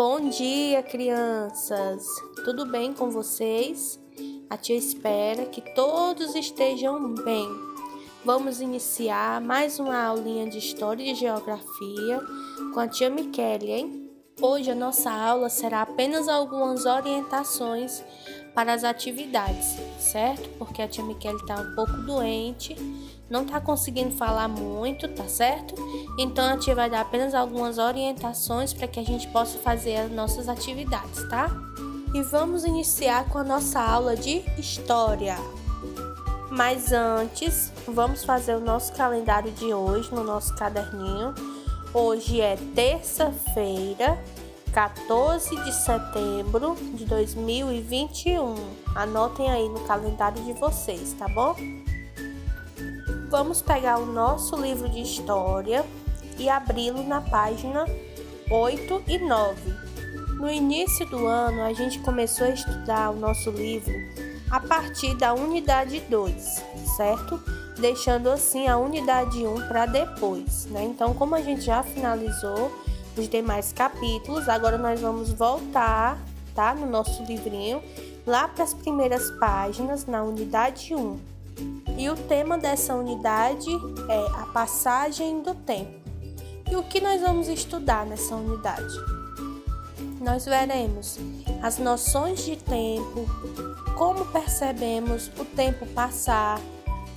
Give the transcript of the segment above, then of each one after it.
Bom dia, crianças! Tudo bem com vocês? A tia espera que todos estejam bem. Vamos iniciar mais uma aulinha de História e Geografia com a tia Michele, hein? Hoje a nossa aula será apenas algumas orientações para as atividades, certo? Porque a tia Michele está um pouco doente, não está conseguindo falar muito, tá certo? Então a tia vai dar apenas algumas orientações para que a gente possa fazer as nossas atividades, tá? E vamos iniciar com a nossa aula de História. Mas antes, vamos fazer o nosso calendário de hoje no nosso caderninho. Hoje é terça-feira, 14 de setembro de 2021. Anotem aí no calendário de vocês, tá bom? Vamos pegar o nosso livro de história e abri-lo na página 8 e 9. No início do ano, a gente começou a estudar o nosso livro a partir da unidade 2, certo? Deixando assim a unidade 1 para depois, né? Então, como a gente já finalizou os demais capítulos, agora nós vamos voltar, tá? No nosso livrinho, lá para as primeiras páginas, na unidade 1. E o tema dessa unidade é a passagem do tempo. E o que nós vamos estudar nessa unidade? Nós veremos as noções de tempo, como percebemos o tempo passar,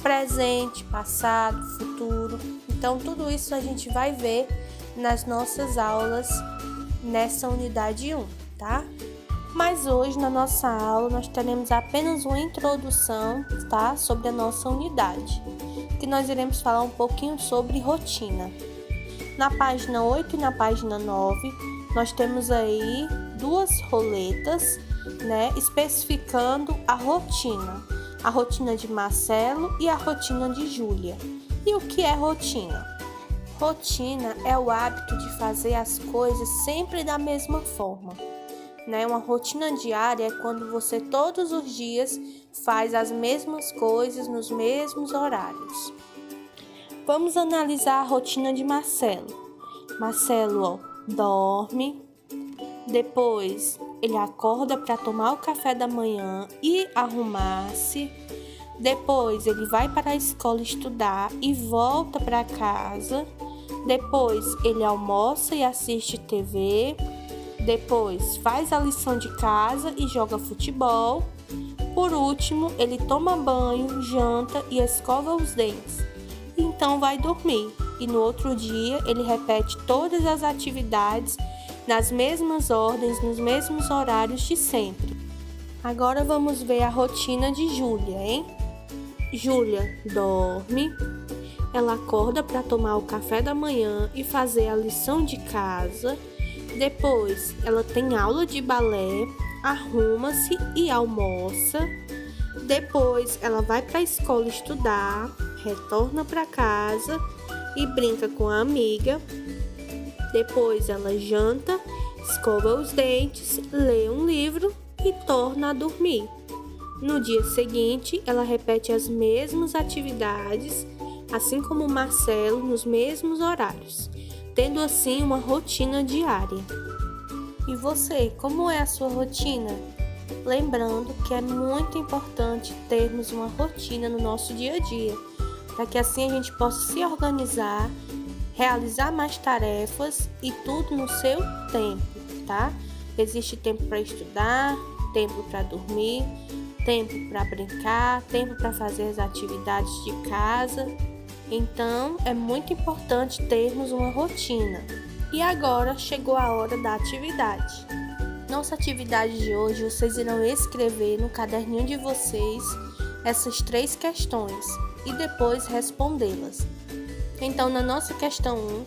presente, passado, futuro. Então, tudo isso a gente vai ver nas nossas aulas nessa unidade 1, tá? Mas hoje, na nossa aula, nós teremos apenas uma introdução, tá? Sobre a nossa unidade, que nós iremos falar um pouquinho sobre rotina. Na página 8 e na página 9, nós temos aí duas roletas, né? Especificando a rotina de Marcelo e a rotina de Júlia. E o que é rotina? Rotina é o hábito de fazer as coisas sempre da mesma forma. Né? Uma rotina diária é quando você todos os dias faz as mesmas coisas nos mesmos horários. Vamos analisar a rotina de Marcelo. Marcelo, dorme, depois ele acorda para tomar o café da manhã e arrumar-se, depois ele vai para a escola estudar e volta para casa, depois ele almoça e assiste TV, depois faz a lição de casa e joga futebol. Por último, ele toma banho, janta e escova os dentes. Então vai dormir. E no outro dia ele repete todas as atividades nas mesmas ordens, nos mesmos horários de sempre. Agora vamos ver a rotina de Júlia, hein? Júlia dorme. Ela acorda para tomar o café da manhã e fazer a lição de casa. Depois, ela tem aula de balé, arruma-se e almoça. Depois, ela vai para a escola estudar, retorna para casa e brinca com a amiga. Depois, ela janta, escova os dentes, lê um livro e torna a dormir. No dia seguinte, ela repete as mesmas atividades, assim como Marcelo, nos mesmos horários, tendo assim uma rotina diária. E você, como é a sua rotina? Lembrando que é muito importante termos uma rotina no nosso dia a dia, para que assim a gente possa se organizar, realizar mais tarefas e tudo no seu tempo, tá? Existe tempo para estudar, tempo para dormir, tempo para brincar, tempo para fazer as atividades de casa. Então, é muito importante termos uma rotina. E agora chegou a hora da atividade. Nossa atividade de hoje, vocês irão escrever no caderninho de vocês essas 3 questões e depois respondê-las. Então, na nossa questão 1,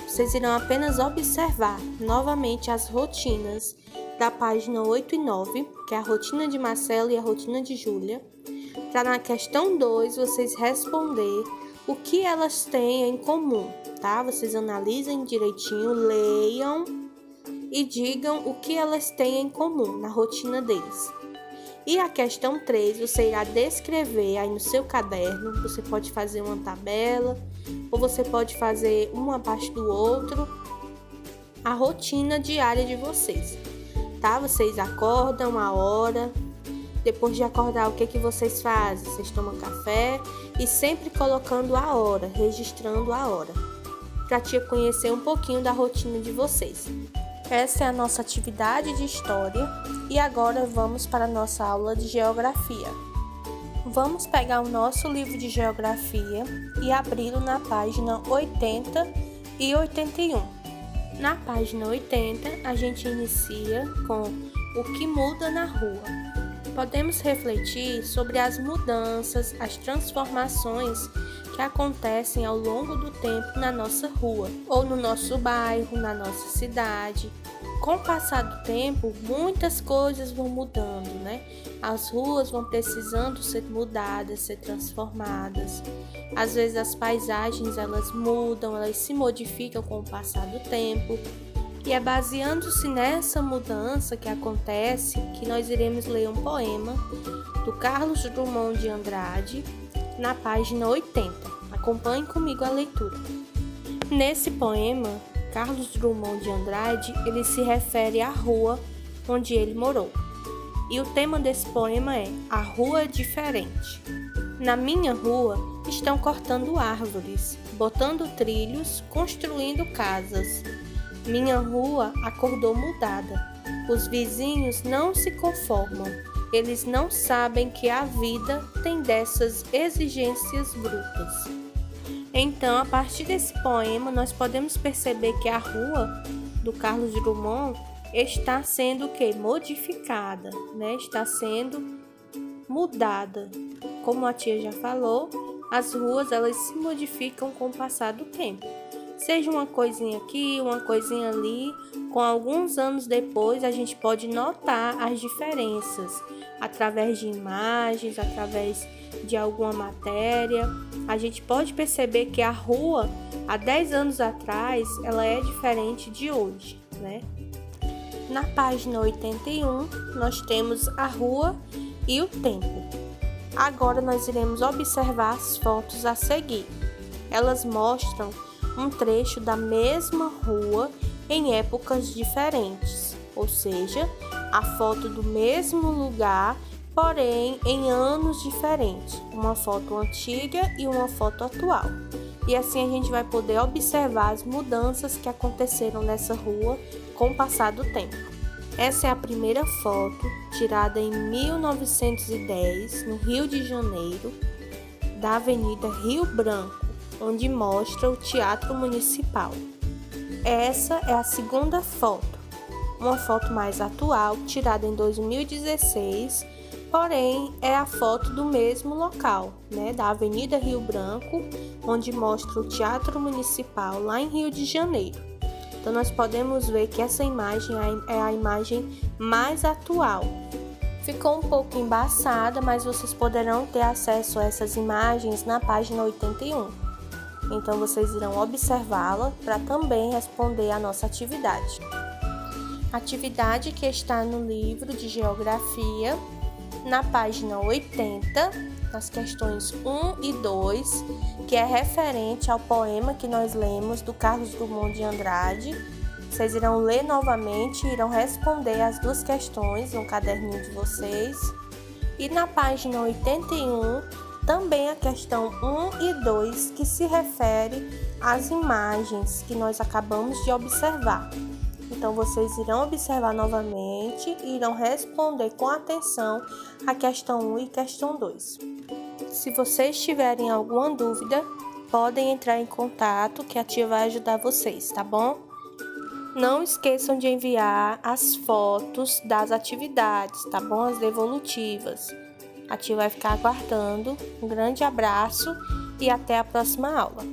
vocês irão apenas observar novamente as rotinas da página 8 e 9, que é a rotina de Marcelo e a rotina de Júlia, para na questão 2 vocês responder o que elas têm em comum, tá? Vocês analisem direitinho, leiam e digam o que elas têm em comum na rotina deles. E a questão 3, você irá descrever aí no seu caderno, você pode fazer uma tabela, ou você pode fazer um abaixo do outro, a rotina diária de vocês, tá? Vocês acordam a hora, depois de acordar, o que vocês fazem? Vocês tomam café e sempre colocando a hora, registrando a hora, para a tia conhecer um pouquinho da rotina de vocês. Essa é a nossa atividade de história e agora vamos para a nossa aula de geografia. Vamos pegar o nosso livro de geografia e abri-lo na página 80 e 81. Na página 80, a gente inicia com o que muda na rua. Podemos refletir sobre as mudanças, as transformações que acontecem ao longo do tempo na nossa rua, ou no nosso bairro, na nossa cidade. Com o passar do tempo, muitas coisas vão mudando, né? As ruas vão precisando ser mudadas, ser transformadas. Às vezes as paisagens elas mudam, elas se modificam com o passar do tempo. E é baseando-se nessa mudança que acontece que nós iremos ler um poema do Carlos Drummond de Andrade na página 80. Acompanhe comigo a leitura. Nesse poema, Carlos Drummond de Andrade, ele se refere à rua onde ele morou. E o tema desse poema é A Rua Diferente. Na minha rua estão cortando árvores, botando trilhos, construindo casas. Minha rua acordou mudada. Os vizinhos não se conformam. Eles não sabem que a vida tem dessas exigências brutas. Então, a partir desse poema, nós podemos perceber que a rua do Carlos Drummond está sendo modificada, né? Está sendo mudada. Como a tia já falou, as ruas elas se modificam com o passar do tempo. Seja uma coisinha aqui, uma coisinha ali, com alguns anos depois a gente pode notar as diferenças através de imagens, através de alguma matéria. A gente pode perceber que a rua, há 10 anos atrás, ela é diferente de hoje, né? Na página 81, nós temos a rua e o tempo. Agora nós iremos observar as fotos a seguir. Elas mostram um trecho da mesma rua em épocas diferentes, ou seja, a foto do mesmo lugar, porém em anos diferentes, uma foto antiga e uma foto atual. E assim a gente vai poder observar as mudanças que aconteceram nessa rua com o passar do tempo. Essa é a primeira foto, tirada em 1910, no Rio de Janeiro, da Avenida Rio Branco, onde mostra o Teatro Municipal. Essa é a segunda foto, uma foto mais atual, tirada em 2016, porém é a foto do mesmo local, né, da Avenida Rio Branco, onde mostra o Teatro Municipal lá em Rio de Janeiro. Então nós podemos ver que essa imagem é a imagem mais atual. Ficou um pouco embaçada, mas vocês poderão ter acesso a essas imagens na página 81. Então, vocês irão observá-la para também responder a nossa atividade. Atividade que está no livro de Geografia, na página 80, nas questões 1 e 2, que é referente ao poema que nós lemos do Carlos Drummond de Andrade. Vocês irão ler novamente e irão responder as duas questões no caderninho de vocês. E na página 81, também a questão 1 e 2, que se refere às imagens que nós acabamos de observar. Então, vocês irão observar novamente e irão responder com atenção a questão 1 e questão 2. Se vocês tiverem alguma dúvida, podem entrar em contato que a tia vai ajudar vocês, tá bom? Não esqueçam de enviar as fotos das atividades, tá bom? As devolutivas. A tia vai ficar aguardando. Um grande abraço e até a próxima aula.